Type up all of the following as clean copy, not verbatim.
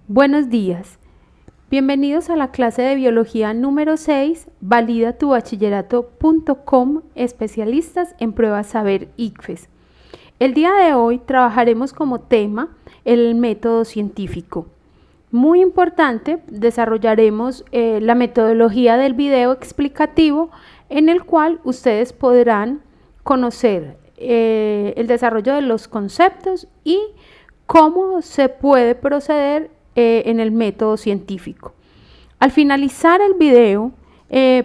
Buenos días. Bienvenidos a la clase de biología número 6, validatubachillerato.com, especialistas en pruebas saber ICFES. El día de hoy trabajaremos como tema el método científico. Muy importante, desarrollaremos la metodología del video explicativo en el cual ustedes podrán conocer el desarrollo de los conceptos y cómo se puede proceder en el método científico. Al finalizar el video,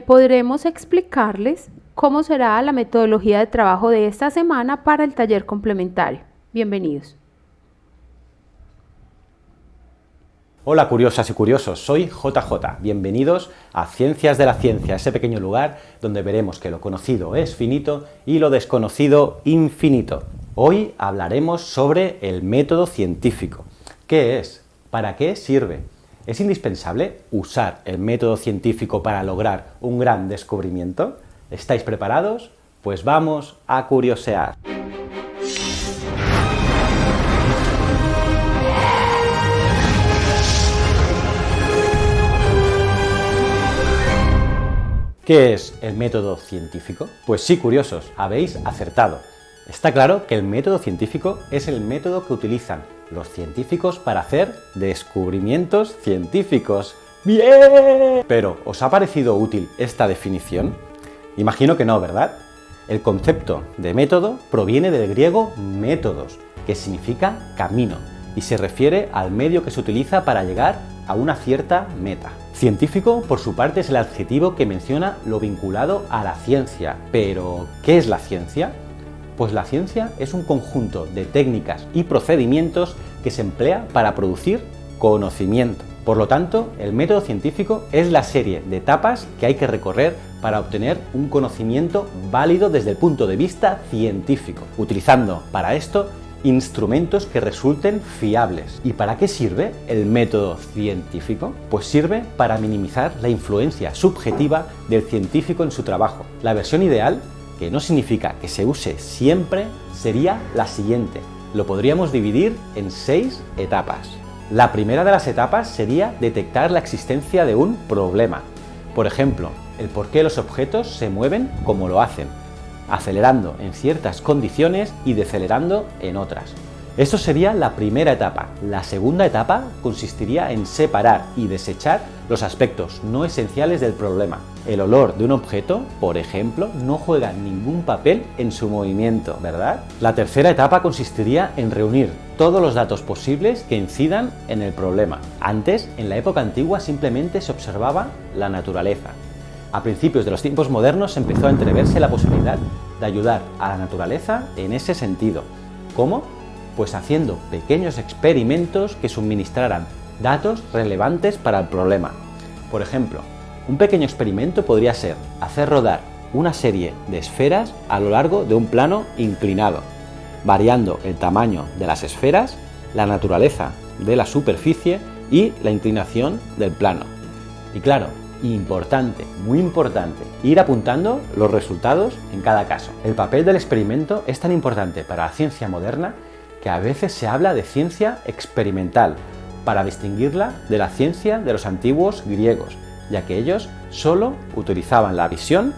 podremos explicarles cómo será la metodología de trabajo de esta semana para el taller complementario. Bienvenidos. Hola curiosas y curiosos, soy JJ. Bienvenidos a Ciencias de la Ciencia, ese pequeño lugar donde veremos que lo conocido es finito y lo desconocido infinito. Hoy hablaremos sobre el método científico. ¿Qué es? ¿Para qué sirve? ¿Es indispensable usar el método científico para lograr un gran descubrimiento? ¿Estáis preparados? Pues vamos a curiosear. ¿Qué es el método científico? Pues sí, curiosos, habéis acertado. Está claro que el método científico es el método que utilizan los científicos para hacer descubrimientos científicos. ¡Bien! Pero, ¿os ha parecido útil esta definición? Imagino que no, ¿verdad? El concepto de método proviene del griego métodos, que significa camino, y se refiere al medio que se utiliza para llegar a una cierta meta. Científico, por su parte, es el adjetivo que menciona lo vinculado a la ciencia. Pero, ¿qué es la ciencia? Pues la ciencia es un conjunto de técnicas y procedimientos que se emplea para producir conocimiento. Por lo tanto, el método científico es la serie de etapas que hay que recorrer para obtener un conocimiento válido desde el punto de vista científico, utilizando para esto instrumentos que resulten fiables. ¿Y para qué sirve el método científico? Pues sirve para minimizar la influencia subjetiva del científico en su trabajo. La versión ideal, que no significa que se use siempre, sería la siguiente. Lo podríamos dividir en 6 etapas. La primera de las etapas sería detectar la existencia de un problema. Por ejemplo, el por qué los objetos se mueven como lo hacen, acelerando en ciertas condiciones y decelerando en otras. Esto sería la primera etapa. La segunda etapa consistiría en separar y desechar los aspectos no esenciales del problema. El olor de un objeto, por ejemplo, no juega ningún papel en su movimiento, ¿verdad? La tercera etapa consistiría en reunir todos los datos posibles que incidan en el problema. Antes, en la época antigua, simplemente se observaba la naturaleza. A principios de los tiempos modernos empezó a entreverse la posibilidad de ayudar a la naturaleza en ese sentido. ¿Cómo? Pues haciendo pequeños experimentos que suministraran datos relevantes para el problema. Por ejemplo, un pequeño experimento podría ser hacer rodar una serie de esferas a lo largo de un plano inclinado, variando el tamaño de las esferas, la naturaleza de la superficie y la inclinación del plano. Y claro, importante, muy importante, ir apuntando los resultados en cada caso. El papel del experimento es tan importante para la ciencia moderna que a veces se habla de ciencia experimental, para distinguirla de la ciencia de los antiguos griegos, ya que ellos solo utilizaban la visión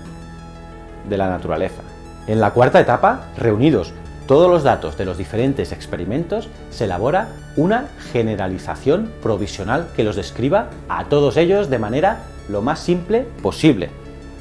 de la naturaleza. En la cuarta etapa, reunidos todos los datos de los diferentes experimentos, se elabora una generalización provisional que los describa a todos ellos de manera lo más simple posible.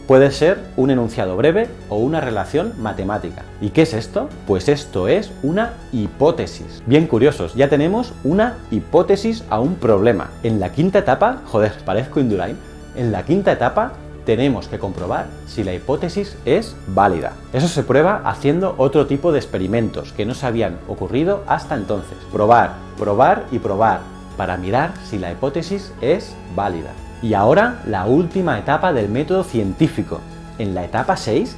Puede ser un enunciado breve o una relación matemática. ¿Y qué es esto? Pues esto es una hipótesis. Bien curiosos, ya tenemos una hipótesis a un problema. En la quinta etapa, parezco Indurain, en la quinta etapa tenemos que comprobar si la hipótesis es válida. Eso se prueba haciendo otro tipo de experimentos que no se habían ocurrido hasta entonces. Probar, probar y probar para mirar si la hipótesis es válida. Y ahora la última etapa del método científico. En la etapa 6,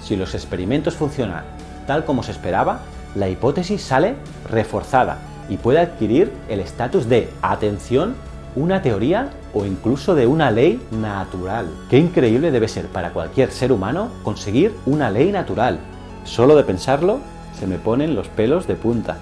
si los experimentos funcionan tal como se esperaba, la hipótesis sale reforzada y puede adquirir el estatus de, atención, una teoría o incluso de una ley natural. Qué increíble debe ser para cualquier ser humano conseguir una ley natural. Solo de pensarlo se me ponen los pelos de punta.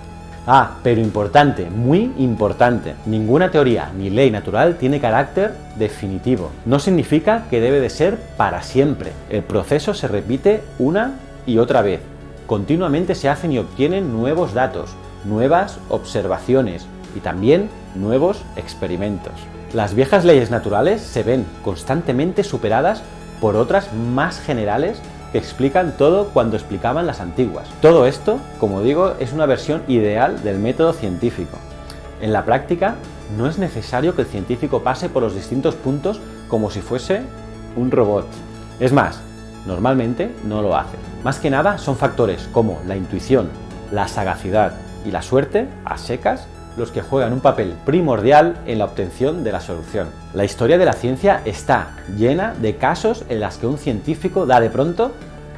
Ah, pero importante, muy importante, ninguna teoría ni ley natural tiene carácter definitivo. No significa que debe de ser para siempre. El proceso se repite una y otra vez. Continuamente se hacen y obtienen nuevos datos, nuevas observaciones y también nuevos experimentos. Las viejas leyes naturales se ven constantemente superadas por otras más generales que explican todo cuando explicaban las antiguas. Todo esto, como digo, es una versión ideal del método científico. En la práctica, no es necesario que el científico pase por los distintos puntos como si fuese un robot. Es más, normalmente no lo hace. Más que nada son factores como la intuición, la sagacidad y la suerte, a secas, los que juegan un papel primordial en la obtención de la solución. La historia de la ciencia está llena de casos en los que un científico da de pronto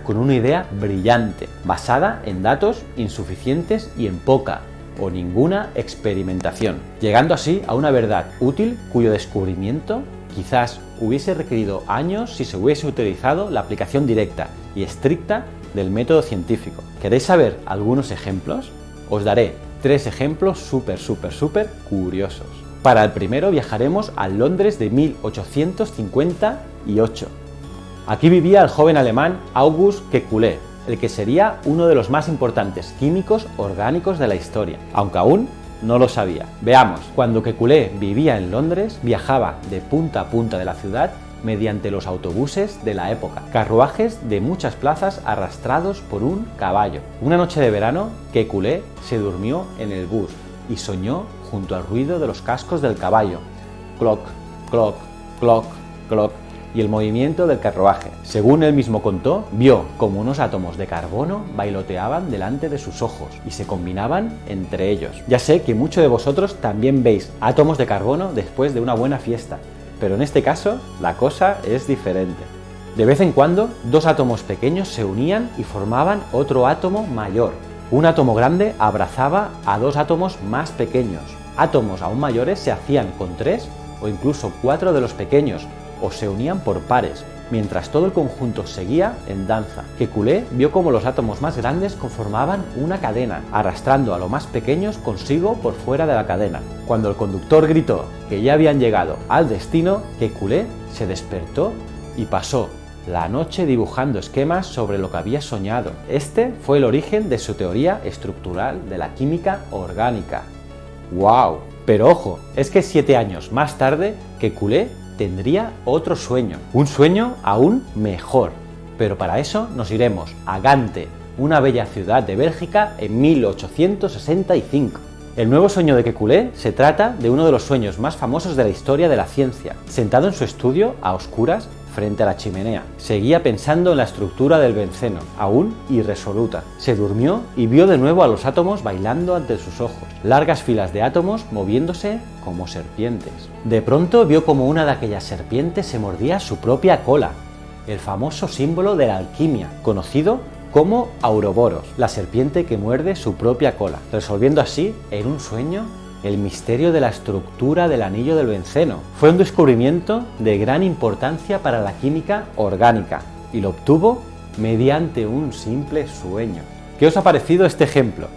con una idea brillante, basada en datos insuficientes y en poca o ninguna experimentación, llegando así a una verdad útil cuyo descubrimiento quizás hubiese requerido años si se hubiese utilizado la aplicación directa y estricta del método científico. ¿Queréis saber algunos ejemplos? Os daré 3 ejemplos súper curiosos. Para el primero viajaremos a Londres de 1858. Aquí vivía el joven alemán August Kekulé, el que sería uno de los más importantes químicos orgánicos de la historia, aunque aún no lo sabía. Veamos, cuando Kekulé vivía en Londres, viajaba de punta a punta de la ciudad mediante los autobuses de la época, carruajes de muchas plazas arrastrados por un caballo. Una noche de verano, Kekulé se durmió en el bus y soñó junto al ruido de los cascos del caballo, cloc, cloc, cloc, cloc, y el movimiento del carruaje. Según él mismo contó, vio como unos átomos de carbono bailoteaban delante de sus ojos y se combinaban entre ellos. Ya sé que muchos de vosotros también veis átomos de carbono después de una buena fiesta, pero en este caso la cosa es diferente. De vez en cuando, 2 átomos pequeños se unían y formaban otro átomo mayor. Un átomo grande abrazaba a 2 átomos más pequeños. Átomos aún mayores se hacían con 3 o incluso 4 de los pequeños, o se unían por pares, mientras todo el conjunto seguía en danza. Kekulé vio cómo los átomos más grandes conformaban una cadena, arrastrando a los más pequeños consigo por fuera de la cadena. Cuando el conductor gritó que ya habían llegado al destino, Kekulé se despertó y pasó la noche dibujando esquemas sobre lo que había soñado. Este fue el origen de su teoría estructural de la química orgánica. ¡Wow! Pero ojo, es que 7 años más tarde, Kekulé tendría otro sueño, un sueño aún mejor. Pero para eso nos iremos a Gante, una bella ciudad de Bélgica, en 1865. El nuevo sueño de Kekulé se trata de uno de los sueños más famosos de la historia de la ciencia. Sentado en su estudio, a oscuras, frente a la chimenea, seguía pensando en la estructura del benceno, aún irresoluta. Se durmió y vio de nuevo a los átomos bailando ante sus ojos, largas filas de átomos moviéndose como serpientes. De pronto vio como una de aquellas serpientes se mordía su propia cola, el famoso símbolo de la alquimia, conocido como Ouroboros, la serpiente que muerde su propia cola, resolviendo así, en un sueño, el misterio de la estructura del anillo del benceno. Fue un descubrimiento de gran importancia para la química orgánica y lo obtuvo mediante un simple sueño. ¿Qué os ha parecido este ejemplo?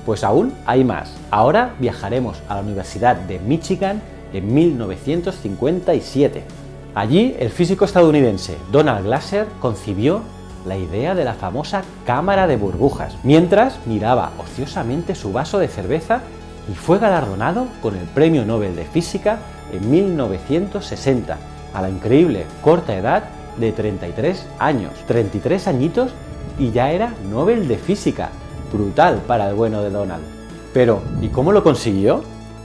Pues aún hay más. Ahora viajaremos a la Universidad de Michigan en 1957. Allí, el físico estadounidense Donald Glaser concibió la idea de la famosa cámara de burbujas, mientras miraba ociosamente su vaso de cerveza, y fue galardonado con el Premio Nobel de Física en 1960, a la increíble corta edad de 33 años. 33 añitos y ya era Nobel de Física. Brutal para el bueno de Donald. Pero, ¿y cómo lo consiguió?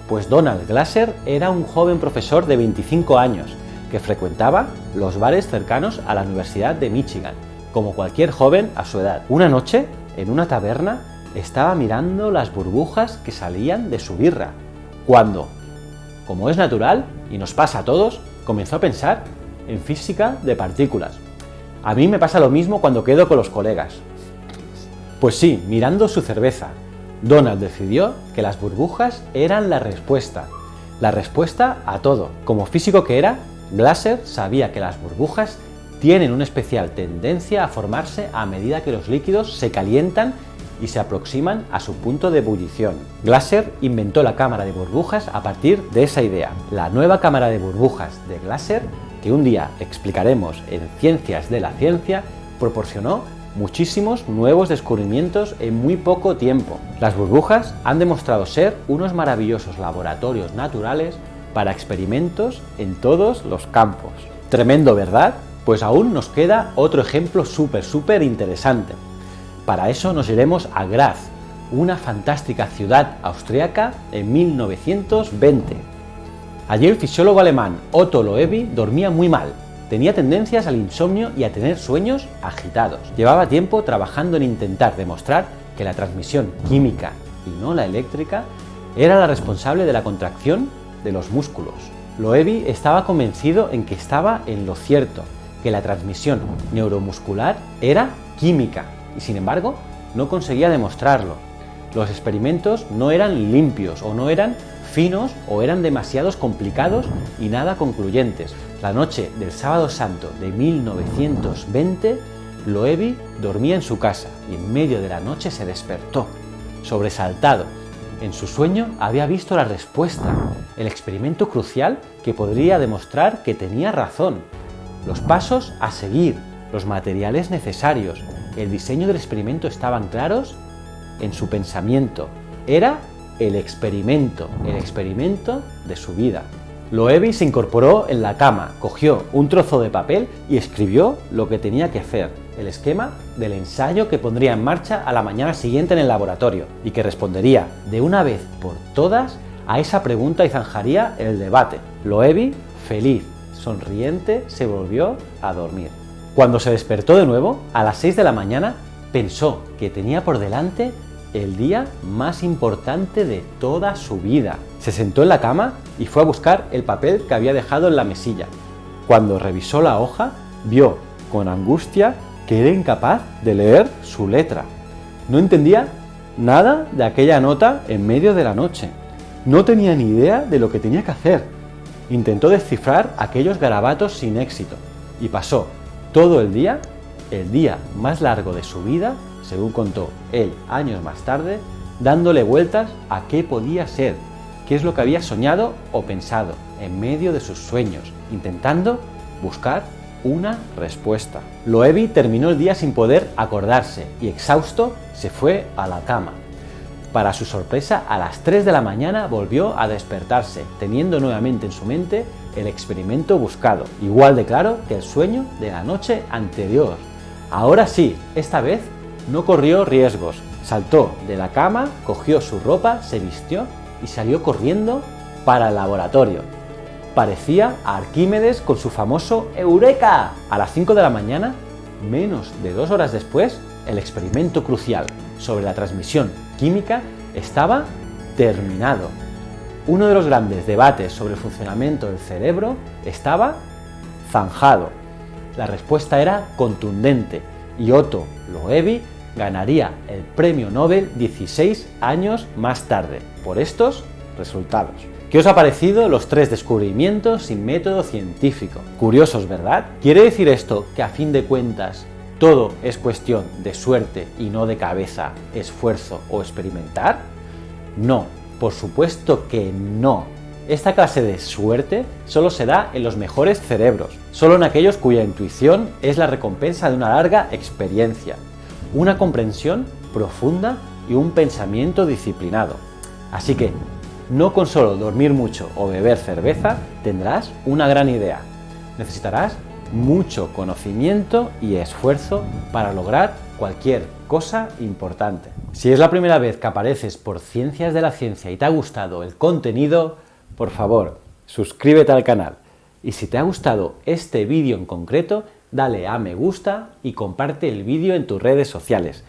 Pues Donald Glaser era un joven profesor de 25 años que frecuentaba los bares cercanos a la Universidad de Michigan, como cualquier joven a su edad. Una noche, en una taberna, estaba mirando las burbujas que salían de su birra, cuando, como es natural y nos pasa a todos, comenzó a pensar en física de partículas. A mí me pasa lo mismo cuando quedo con los colegas. Pues sí, mirando su cerveza, Donald decidió que las burbujas eran la respuesta a todo. Como físico que era, Glaser sabía que las burbujas tienen una especial tendencia a formarse a medida que los líquidos se calientan y se aproximan a su punto de ebullición. Glasser inventó la cámara de burbujas a partir de esa idea. La nueva cámara de burbujas de Glasser, que un día explicaremos en Ciencias de la Ciencia, proporcionó muchísimos nuevos descubrimientos en muy poco tiempo. Las burbujas han demostrado ser unos maravillosos laboratorios naturales para experimentos en todos los campos. Tremendo, ¿verdad? Pues aún nos queda otro ejemplo súper interesante. Para eso nos iremos a Graz, una fantástica ciudad austriaca en 1920. Allí el fisiólogo alemán Otto Loewi dormía muy mal. Tenía tendencias al insomnio y a tener sueños agitados. Llevaba tiempo trabajando en intentar demostrar que la transmisión química y no la eléctrica era la responsable de la contracción de los músculos. Loewi estaba convencido en que estaba en lo cierto, que la transmisión neuromuscular era química y sin embargo no conseguía demostrarlo. Los experimentos no eran limpios o no eran finos o eran demasiado complicados y nada concluyentes. La noche del Sábado Santo de 1920, Loewi dormía en su casa y en medio de la noche se despertó, sobresaltado. En su sueño había visto la respuesta, el experimento crucial que podría demostrar que tenía razón, los pasos a seguir, los materiales necesarios. El diseño del experimento estaban claros en su pensamiento. Era el experimento de su vida. Loewi se incorporó en la cama, cogió un trozo de papel y escribió lo que tenía que hacer, el esquema del ensayo que pondría en marcha a la mañana siguiente en el laboratorio y que respondería de una vez por todas a esa pregunta y zanjaría el debate. Loewi, feliz, sonriente, se volvió a dormir. Cuando se despertó de nuevo, a las 6 de la mañana, pensó que tenía por delante el día más importante de toda su vida. Se sentó en la cama y fue a buscar el papel que había dejado en la mesilla. Cuando revisó la hoja, vio con angustia que era incapaz de leer su letra. No entendía nada de aquella nota en medio de la noche. No tenía ni idea de lo que tenía que hacer. Intentó descifrar aquellos garabatos sin éxito y pasó todo el día más largo de su vida, según contó él años más tarde, dándole vueltas a qué podía ser, qué es lo que había soñado o pensado en medio de sus sueños, intentando buscar una respuesta. Loewi terminó el día sin poder acordarse y exhausto se fue a la cama. Para su sorpresa, a las 3 de la mañana volvió a despertarse, teniendo nuevamente en su mente el experimento buscado, igual de claro que el sueño de la noche anterior. Ahora sí, esta vez no corrió riesgos. Saltó de la cama, cogió su ropa, se vistió y salió corriendo para el laboratorio. Parecía a Arquímedes con su famoso ¡Eureka! A las 5 de la mañana, menos de 2 horas después, el experimento crucial sobre la transmisión química estaba terminado. Uno de los grandes debates sobre el funcionamiento del cerebro estaba zanjado. La respuesta era contundente y Otto Loewi ganaría el premio Nobel 16 años más tarde por estos resultados. ¿Qué os ha parecido los 3 descubrimientos sin método científico? Curiosos, ¿verdad? ¿Quiere decir esto que a fin de cuentas todo es cuestión de suerte y no de cabeza, esfuerzo o experimentar? No, por supuesto que no. Esta clase de suerte solo se da en los mejores cerebros, solo en aquellos cuya intuición es la recompensa de una larga experiencia, una comprensión profunda y un pensamiento disciplinado. Así que, no con solo dormir mucho o beber cerveza tendrás una gran idea. Necesitarás mucho conocimiento y esfuerzo para lograr cualquier cosa importante. Si es la primera vez que apareces por Ciencias de la Ciencia y te ha gustado el contenido, por favor, suscríbete al canal. Y si te ha gustado este vídeo en concreto, dale a me gusta y comparte el vídeo en tus redes sociales.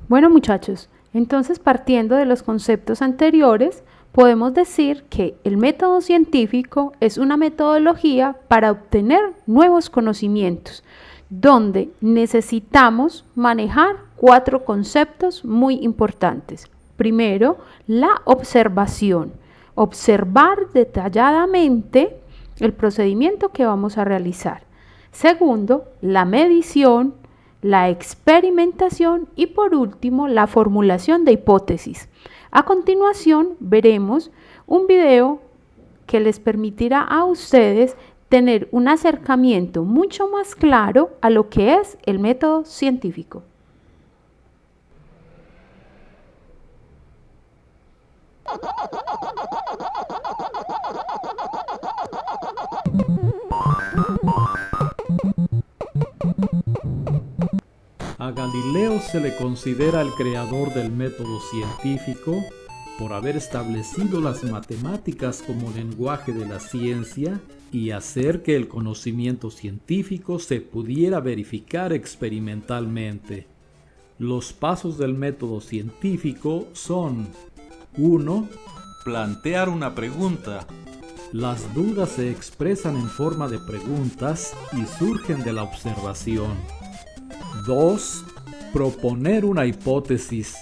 Bueno, muchachos, entonces partiendo de los conceptos anteriores, podemos decir que el método científico es una metodología para obtener nuevos conocimientos, donde necesitamos manejar 4 conceptos muy importantes. Primero, la observación. Observar detalladamente el procedimiento que vamos a realizar. Segundo, la medición, la experimentación y por último la formulación de hipótesis. A continuación veremos un video que les permitirá a ustedes tener un acercamiento mucho más claro a lo que es el método científico. A Galileo se le considera el creador del método científico por haber establecido las matemáticas como lenguaje de la ciencia y hacer que el conocimiento científico se pudiera verificar experimentalmente. Los pasos del método científico son: 1. Plantear una pregunta. Las dudas se expresan en forma de preguntas y surgen de la observación. 2. Proponer una hipótesis,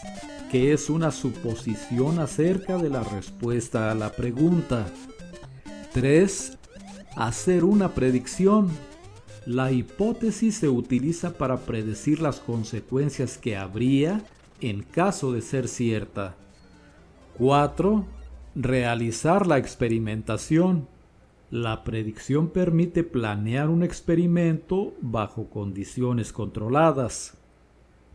que es una suposición acerca de la respuesta a la pregunta. 3. Hacer una predicción. La hipótesis se utiliza para predecir las consecuencias que habría en caso de ser cierta. 4. Realizar la experimentación. La predicción permite planear un experimento bajo condiciones controladas.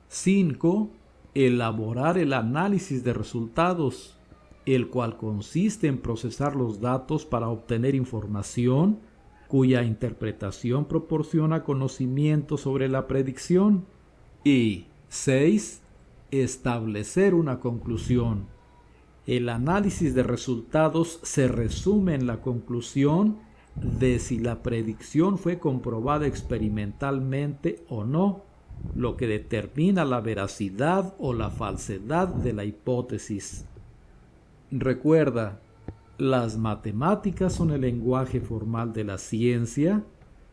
5. Elaborar el análisis de resultados, el cual consiste en procesar los datos para obtener información cuya interpretación proporciona conocimiento sobre la predicción. Y 6. Establecer una conclusión. El análisis de resultados se resume en la conclusión de si la predicción fue comprobada experimentalmente o no, lo que determina la veracidad o la falsedad de la hipótesis. Recuerda, las matemáticas son el lenguaje formal de la ciencia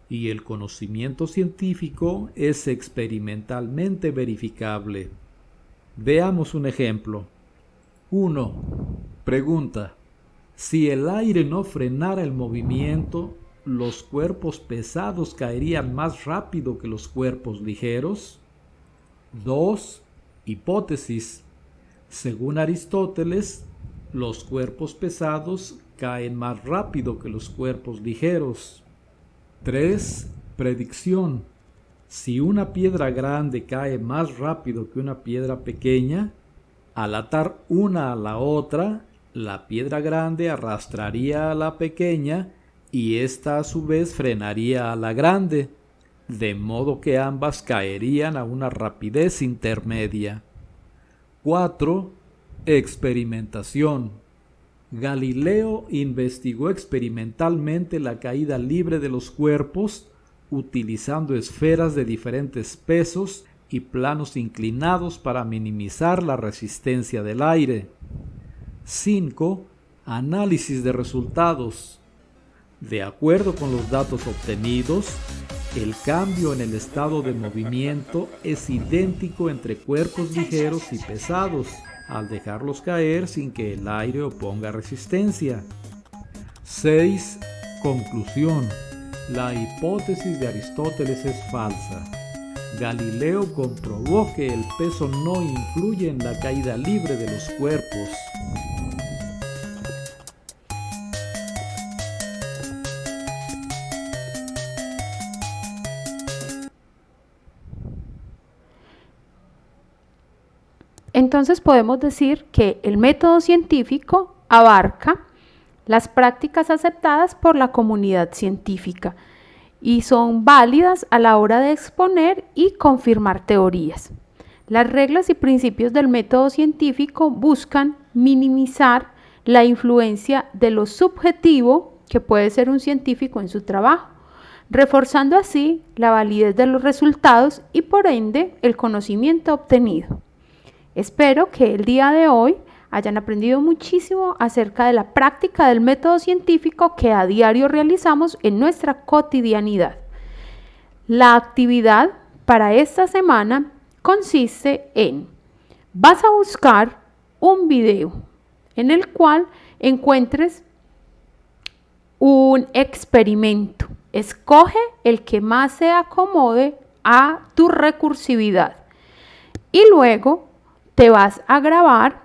y el conocimiento científico es experimentalmente verificable. Veamos un ejemplo. 1. Pregunta: si el aire no frenara el movimiento, ¿los cuerpos pesados caerían más rápido que los cuerpos ligeros? 2. Hipótesis: según Aristóteles, los cuerpos pesados caen más rápido que los cuerpos ligeros. 3. Predicción: si una piedra grande cae más rápido que una piedra pequeña, al atar una a la otra, la piedra grande arrastraría a la pequeña y ésta a su vez frenaría a la grande, de modo que ambas caerían a una rapidez intermedia. 4. Experimentación: Galileo investigó experimentalmente la caída libre de los cuerpos utilizando esferas de diferentes pesos y planos inclinados para minimizar la resistencia del aire. 5. Análisis de resultados. De acuerdo con los datos obtenidos, el cambio en el estado de movimiento es idéntico entre cuerpos ligeros y pesados, al dejarlos caer sin que el aire oponga resistencia. 6. Conclusión: la hipótesis de Aristóteles es falsa. Galileo comprobó que el peso no influye en la caída libre de los cuerpos. Entonces podemos decir que el método científico abarca las prácticas aceptadas por la comunidad científica y son válidas a la hora de exponer y confirmar teorías. Las reglas y principios del método científico buscan minimizar la influencia de lo subjetivo que puede ser un científico en su trabajo, reforzando así la validez de los resultados y por ende el conocimiento obtenido. Espero que el día de hoy hayan aprendido muchísimo acerca de la práctica del método científico que a diario realizamos en nuestra cotidianidad. La actividad para esta semana consiste en: vas a buscar un video en el cual encuentres un experimento. Escoge el que más se acomode a tu recursividad. Y luego te vas a grabar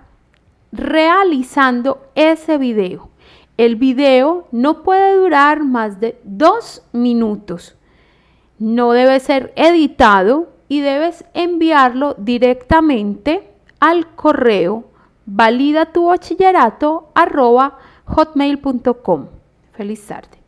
realizando ese video. El video no puede durar más de 2 minutos. No debe ser editado y debes enviarlo directamente al correo validatubachillerato@hotmail.com. Feliz tarde.